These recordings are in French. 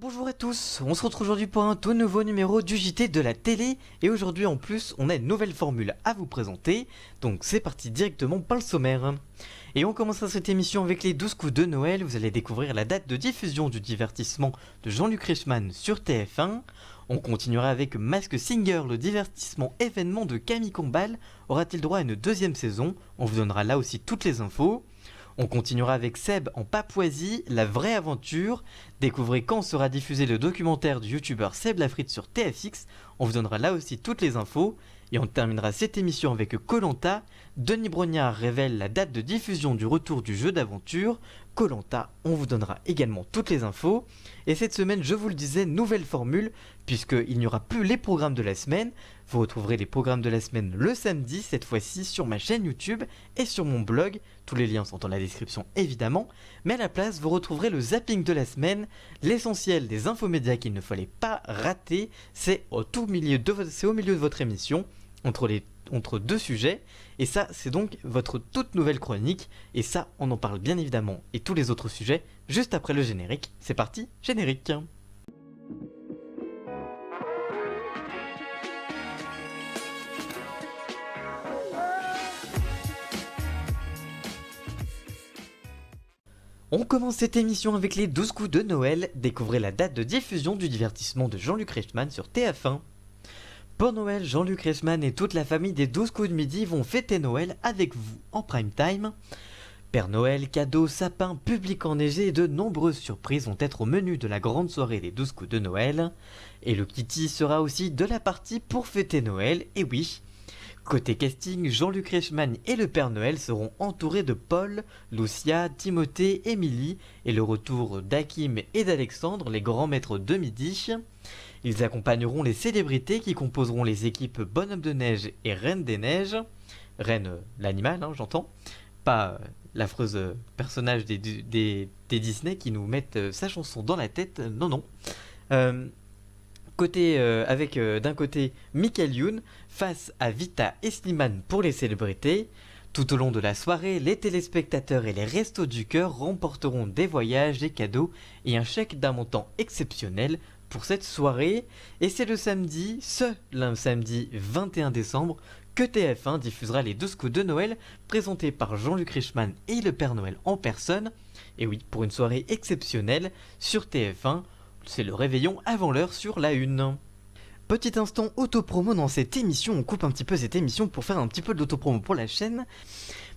Bonjour à tous, on se retrouve aujourd'hui pour un tout nouveau numéro du JT de la télé et aujourd'hui en plus on a une nouvelle formule à vous présenter, donc c'est parti directement par le sommaire. Et on commencera cette émission avec les 12 coups de Noël, vous allez découvrir la date de diffusion du divertissement de Jean-Luc Reichmann sur TF1. On continuera avec Mask Singer, le divertissement événement de Camille Combal, aura-t-il droit à une deuxième saison? On vous donnera là aussi toutes les infos. On continuera avec Seb en Papouasie, la vraie aventure. Découvrez quand sera diffusé le documentaire du youtubeur Seb Lafrite sur TFX. On vous donnera là aussi toutes les infos. Et on terminera cette émission avec Koh-Lanta. Denis Brognard révèle la date de diffusion du retour du jeu d'aventure. Koh-Lanta, on vous donnera également toutes les infos. Et cette semaine, je vous le disais, nouvelle formule, puisqu'il n'y aura plus les programmes de la semaine. Vous retrouverez les programmes de la semaine le samedi, cette fois-ci sur ma chaîne YouTube et sur mon blog. Tous les liens sont dans la description évidemment. Mais à la place, vous retrouverez le zapping de la semaine, l'essentiel des infomédias qu'il ne fallait pas rater. C'est au milieu de votre émission, entre deux sujets. Et ça, c'est donc votre toute nouvelle chronique. Et ça, on en parle bien évidemment. Et tous les autres sujets, juste après le générique. C'est parti, générique. On commence cette émission avec les 12 coups de Noël. Découvrez la date de diffusion du divertissement de Jean-Luc Reichmann sur TF1. Pour Noël, Jean-Luc Reichmann et toute la famille des 12 coups de midi vont fêter Noël avec vous en prime time. Père Noël, cadeaux, sapins, public enneigé et de nombreuses surprises vont être au menu de la grande soirée des 12 coups de Noël. Et le Kitty sera aussi de la partie pour fêter Noël, et oui. Côté casting, Jean-Luc Reichmann et le Père Noël seront entourés de Paul, Lucia, Timothée, Émilie et le retour d'Hakim et d'Alexandre, les grands maîtres de midi. Ils accompagneront les célébrités qui composeront les équipes Bonhomme de Neige et Reine des Neiges. Reine, l'animal, hein, j'entends. Pas l'affreuse personnage des Disney qui nous mettent sa chanson dans la tête, non. D'un côté Michael Youn face à Vita et Slimane pour les célébrités. Tout au long de la soirée, les téléspectateurs et les restos du cœur remporteront des voyages, des cadeaux et un chèque d'un montant exceptionnel pour cette soirée. Et c'est le samedi 21 décembre que TF1 diffusera les 12 coups de Noël présentés par Jean-Luc Reichmann et le Père Noël en personne. Et oui, pour une soirée exceptionnelle sur TF1. C'est le réveillon avant l'heure sur la une. Petit instant autopromo dans cette émission, on coupe un petit peu cette émission pour faire un petit peu d'autopromo pour la chaîne.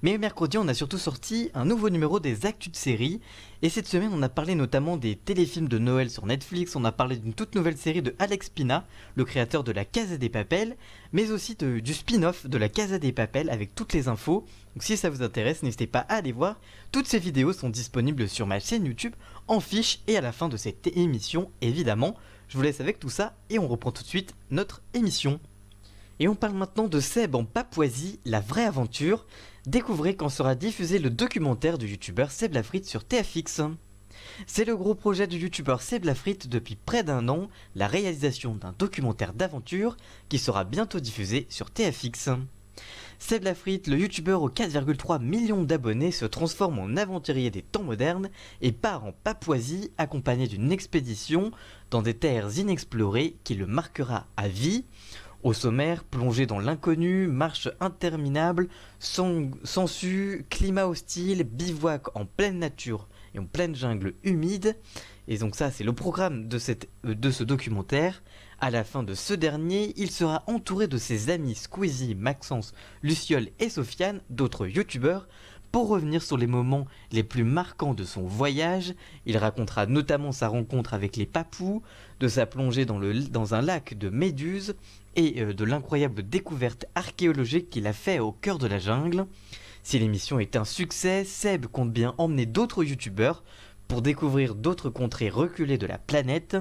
Mais mercredi, on a surtout sorti un nouveau numéro des actus de série. Et cette semaine, on a parlé notamment des téléfilms de Noël sur Netflix. On a parlé d'une toute nouvelle série de Alex Pina, le créateur de La Casa des Papel. Mais aussi du spin-off de La Casa des Papel avec toutes les infos. Donc si ça vous intéresse, n'hésitez pas à aller voir. Toutes ces vidéos sont disponibles sur ma chaîne YouTube en fiche et à la fin de cette émission, évidemment. Je vous laisse avec tout ça et on reprend tout de suite notre émission. Et on parle maintenant de Seb en Papouasie, la vraie aventure. Découvrez quand sera diffusé le documentaire du youtubeur Seb Lafrite sur TFX. C'est le gros projet du youtubeur Seb Lafrite depuis près d'un an, la réalisation d'un documentaire d'aventure qui sera bientôt diffusé sur TFX. Seb Lafrite, le youtubeur aux 4,3 millions d'abonnés, se transforme en aventurier des temps modernes et part en Papouasie accompagné d'une expédition dans des terres inexplorées qui le marquera à vie. Au sommaire, plongé dans l'inconnu, marche interminable, sangsues, climat hostile, bivouac en pleine nature et en pleine jungle humide. Et donc ça, c'est le programme de ce documentaire. À la fin de ce dernier, il sera entouré de ses amis Squeezie, Maxence, Luciole et Sofiane, d'autres youtubeurs, pour revenir sur les moments les plus marquants de son voyage. Il racontera notamment sa rencontre avec les Papous, de sa plongée dans un lac de méduses et de l'incroyable découverte archéologique qu'il a fait au cœur de la jungle. Si l'émission est un succès, Seb compte bien emmener d'autres youtubeurs pour découvrir d'autres contrées reculées de la planète.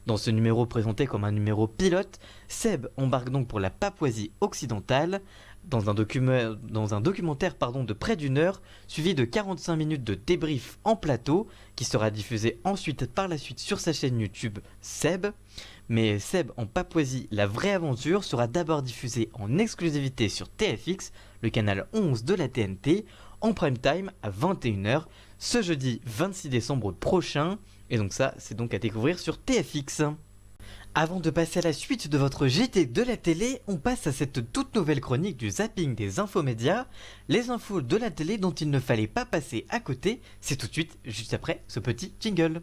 Dans ce numéro présenté comme un numéro pilote, Seb embarque donc pour la Papouasie occidentale dans un documentaire de près d'une heure, suivi de 45 minutes de débrief en plateau, qui sera diffusé ensuite par la suite sur sa chaîne YouTube Seb. Mais Seb en Papouasie, la vraie aventure, sera d'abord diffusé en exclusivité sur TFX, le canal 11 de la TNT, en prime time à 21 h ce jeudi 26 décembre prochain. Et donc ça, c'est donc à découvrir sur TFX. Avant de passer à la suite de votre JT de la télé, on passe à cette toute nouvelle chronique du zapping des infomédias. Les infos de la télé dont il ne fallait pas passer à côté, c'est tout de suite, juste après ce petit jingle.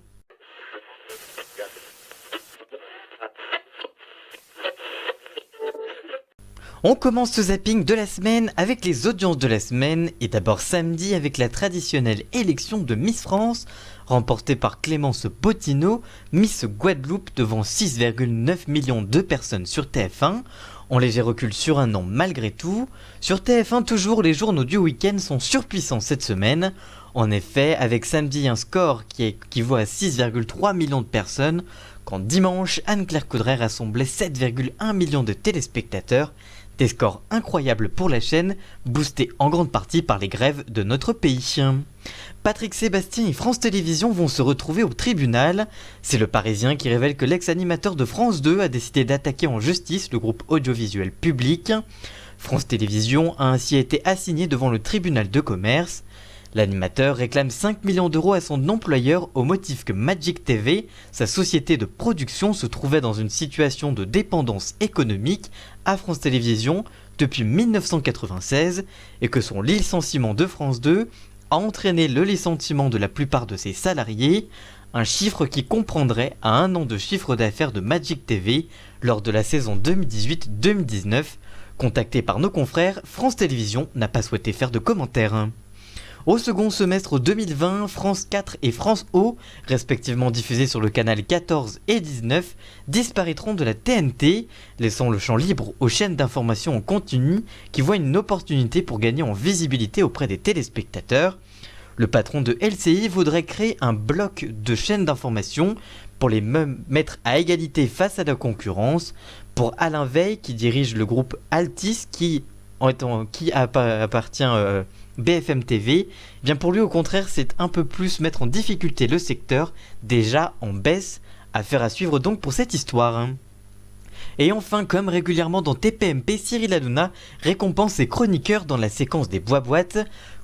On commence ce zapping de la semaine avec les audiences de la semaine et d'abord samedi avec la traditionnelle élection de Miss France remportée par Clémence Bottineau, Miss Guadeloupe devant 6,9 millions de personnes sur TF1. En léger recul sur un an malgré tout. Sur TF1 toujours les journaux du week-end sont surpuissants cette semaine. En effet avec samedi un score qui équivaut à 6,3 millions de personnes quand dimanche Anne-Claire Coudray rassemblait 7,1 millions de téléspectateurs. Des scores incroyables pour la chaîne, boostés en grande partie par les grèves de notre pays. Patrick Sébastien et France Télévisions vont se retrouver au tribunal. C'est le Parisien qui révèle que l'ex-animateur de France 2 a décidé d'attaquer en justice le groupe audiovisuel public. France Télévisions a ainsi été assigné devant le tribunal de commerce. L'animateur réclame 5 millions d'euros à son employeur au motif que Magic TV, sa société de production, se trouvait dans une situation de dépendance économique à France Télévisions depuis 1996 et que son licenciement de France 2 a entraîné le licenciement de la plupart de ses salariés, un chiffre qui comprendrait à un an de chiffre d'affaires de Magic TV lors de la saison 2018-2019. Contacté par nos confrères, France Télévisions n'a pas souhaité faire de commentaires. Au second semestre 2020, France 4 et France O, respectivement diffusés sur le canal 14 et 19, disparaîtront de la TNT, laissant le champ libre aux chaînes d'information en continu qui voient une opportunité pour gagner en visibilité auprès des téléspectateurs. Le patron de LCI voudrait créer un bloc de chaînes d'information pour les mettre à égalité face à la concurrence. Pour Alain Veil, qui dirige le groupe Altis, qui appartient BFM TV, bien pour lui au contraire c'est un peu plus mettre en difficulté le secteur, déjà en baisse, affaire à suivre donc pour cette histoire. Et enfin, comme régulièrement dans TPMP, Cyril Hanouna récompense ses chroniqueurs dans la séquence des bois-boîtes.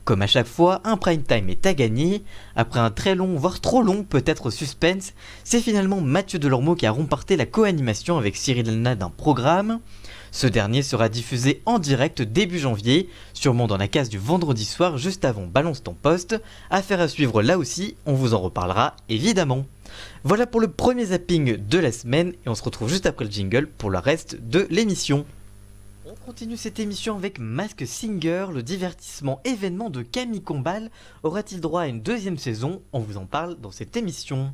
Comme à chaque fois, un prime time est à gagner. Après un très long, voire trop long, peut-être suspense, c'est finalement Mathieu Delormeau qui a remporté la co-animation avec Cyril Hanouna d'un programme. Ce dernier sera diffusé en direct début janvier, sûrement dans la case du vendredi soir juste avant Balance ton poste. Affaire à suivre là aussi, on vous en reparlera évidemment. Voilà pour le premier zapping de la semaine et on se retrouve juste après le jingle pour le reste de l'émission. On continue cette émission avec Masked Singer, le divertissement événement de Camille Combal. Aura-t-il droit à une deuxième saison? On vous en parle dans cette émission.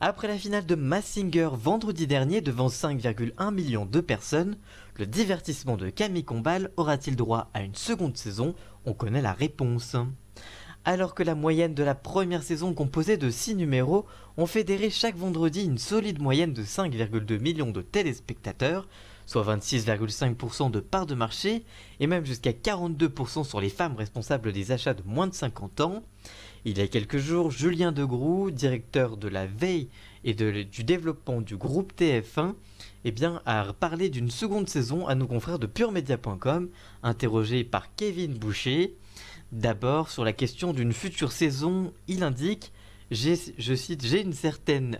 Après la finale de Masked Singer vendredi dernier devant 5,1 millions de personnes, le divertissement de Camille Combal aura-t-il droit à une seconde saison? On connaît la réponse. Alors que la moyenne de la première saison composée de 6 numéros ont fédéré chaque vendredi une solide moyenne de 5,2 millions de téléspectateurs, soit 26,5% de part de marché et même jusqu'à 42% sur les femmes responsables des achats de moins de 50 ans. Il y a quelques jours, Julien Degroux, directeur de la veille et du développement du groupe TF1, a parlé d'une seconde saison à nos confrères de puremedia.com, interrogé par Kevin Boucher. D'abord, sur la question d'une future saison, il indique, je cite, « J'ai une certaine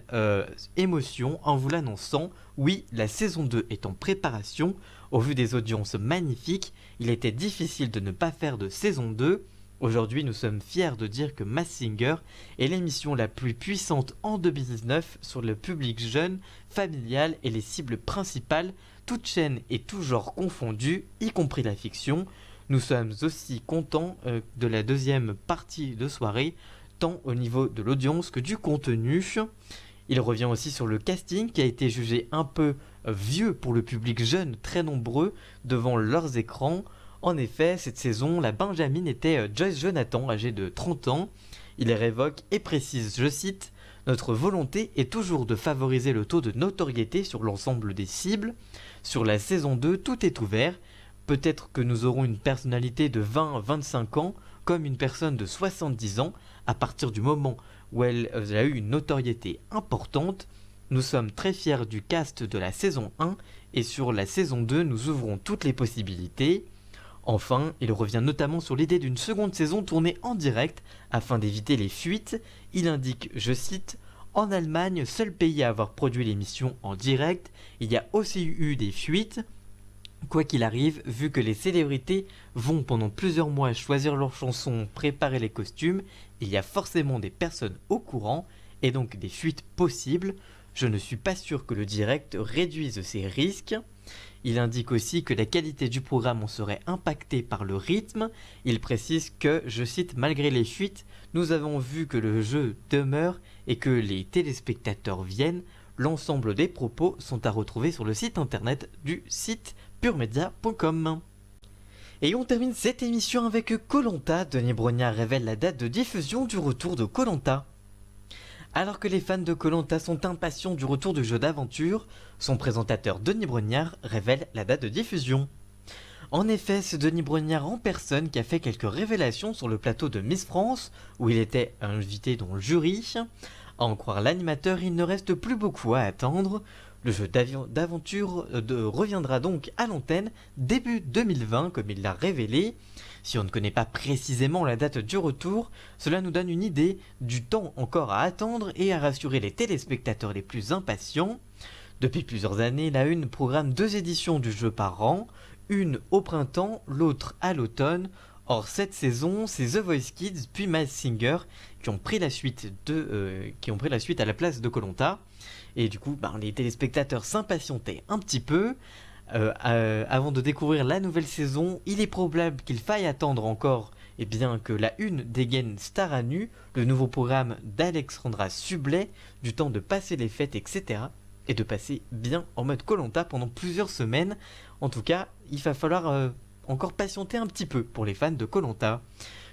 émotion en vous l'annonçant. Oui, la saison 2 est en préparation. Au vu des audiences magnifiques, il était difficile de ne pas faire de saison 2. Aujourd'hui, nous sommes fiers de dire que Masked Singer est l'émission la plus puissante en 2019 sur le public jeune, familial et les cibles principales, toutes chaînes et tous genres confondus, y compris la fiction. Nous sommes aussi contents de la deuxième partie de soirée, tant au niveau de l'audience que du contenu. » Il revient aussi sur le casting qui a été jugé un peu vieux pour le public jeune, très nombreux devant leurs écrans. En effet, cette saison, la Benjamine était Joyce Jonathan, âgée de 30 ans. Il les révoque et précise, je cite, « Notre volonté est toujours de favoriser le taux de notoriété sur l'ensemble des cibles. Sur la saison 2, tout est ouvert. Peut-être que nous aurons une personnalité de 20-25 ans, comme une personne de 70 ans, à partir du moment où elle a eu une notoriété importante. Nous sommes très fiers du cast de la saison 1 et sur la saison 2, nous ouvrons toutes les possibilités. » Enfin, il revient notamment sur l'idée d'une seconde saison tournée en direct afin d'éviter les fuites. Il indique, je cite, En Allemagne, seul pays à avoir produit l'émission en direct, il y a aussi eu des fuites. Quoi qu'il arrive, vu que les célébrités vont pendant plusieurs mois choisir leurs chansons, préparer les costumes, il y a forcément des personnes au courant et donc des fuites possibles. Je ne suis pas sûr que le direct réduise ces risques. Il indique aussi que la qualité du programme en serait impactée par le rythme. Il précise que, je cite, malgré les fuites, nous avons vu que le jeu demeure et que les téléspectateurs viennent. L'ensemble des propos sont à retrouver sur le site internet du site puremedia.com. Et on termine cette émission avec Koh-Lanta. Denis Brognard révèle la date de diffusion du retour de Koh-Lanta. Alors que les fans de Koh-Lanta sont impatients du retour du jeu d'aventure, son présentateur Denis Brognard révèle la date de diffusion. En effet, c'est Denis Brognard en personne qui a fait quelques révélations sur le plateau de Miss France, où il était invité dans le jury. À en croire l'animateur, il ne reste plus beaucoup à attendre. Le jeu d'aventure reviendra donc à l'antenne début 2020, comme il l'a révélé. Si on ne connaît pas précisément la date du retour, cela nous donne une idée du temps encore à attendre et à rassurer les téléspectateurs les plus impatients. Depuis plusieurs années, la Une programme 2 éditions du jeu par an, une au printemps, l'autre à l'automne. Or cette saison, c'est The Voice Kids puis Masked Singer qui ont pris la suite à la place de Koh-Lanta. Et du coup, les téléspectateurs s'impatientaient un petit peu. Avant de découvrir la nouvelle saison, il est probable qu'il faille attendre encore que la Une dégaine Star à nu, le nouveau programme d'Alexandra Sublet, du temps de passer les fêtes, etc. Et de passer bien en mode Koh-Lanta pendant plusieurs semaines. En tout cas, il va falloir encore patienter un petit peu pour les fans de Koh-Lanta.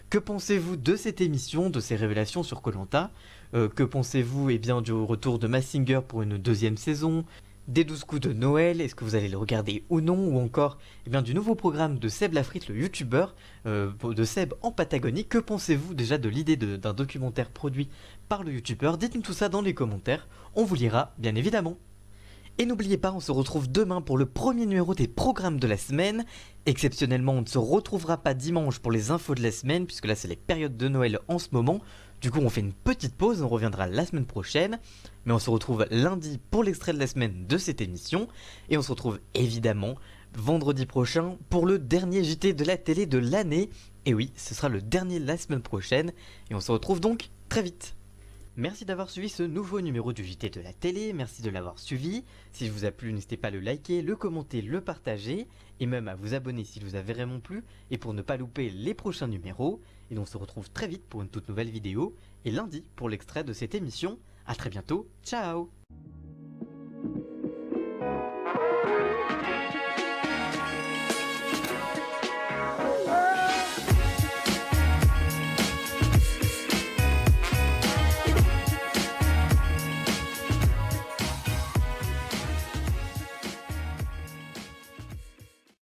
Que pensez-vous de cette émission, de ces révélations sur Koh-Lanta ? Que pensez-vous du retour de Masked Singer pour une deuxième saison ? Des 12 coups de Noël, est-ce que vous allez le regarder ou non? Ou encore du nouveau programme de Seb Lafrite, le youtubeur, de Seb en Patagonie. Que pensez-vous déjà de l'idée d'un documentaire produit par le youtubeur? Dites-nous tout ça dans les commentaires, on vous lira bien évidemment. Et n'oubliez pas, on se retrouve demain pour le premier numéro des programmes de la semaine. Exceptionnellement, on ne se retrouvera pas dimanche pour les infos de la semaine, puisque là c'est les périodes de Noël en ce moment. Du coup, on fait une petite pause, on reviendra la semaine prochaine. Mais on se retrouve lundi pour l'extrait de la semaine de cette émission. Et on se retrouve évidemment vendredi prochain pour le dernier JT de la télé de l'année. Et oui, ce sera le dernier la semaine prochaine. Et on se retrouve donc très vite. Merci d'avoir suivi ce nouveau numéro du JT de la télé, merci de l'avoir suivi. Si vous a plu, n'hésitez pas à le liker, le commenter, le partager, et même à vous abonner s'il vous a vraiment plu, et pour ne pas louper les prochains numéros. Et on se retrouve très vite pour une toute nouvelle vidéo, et lundi pour l'extrait de cette émission. A très bientôt, ciao!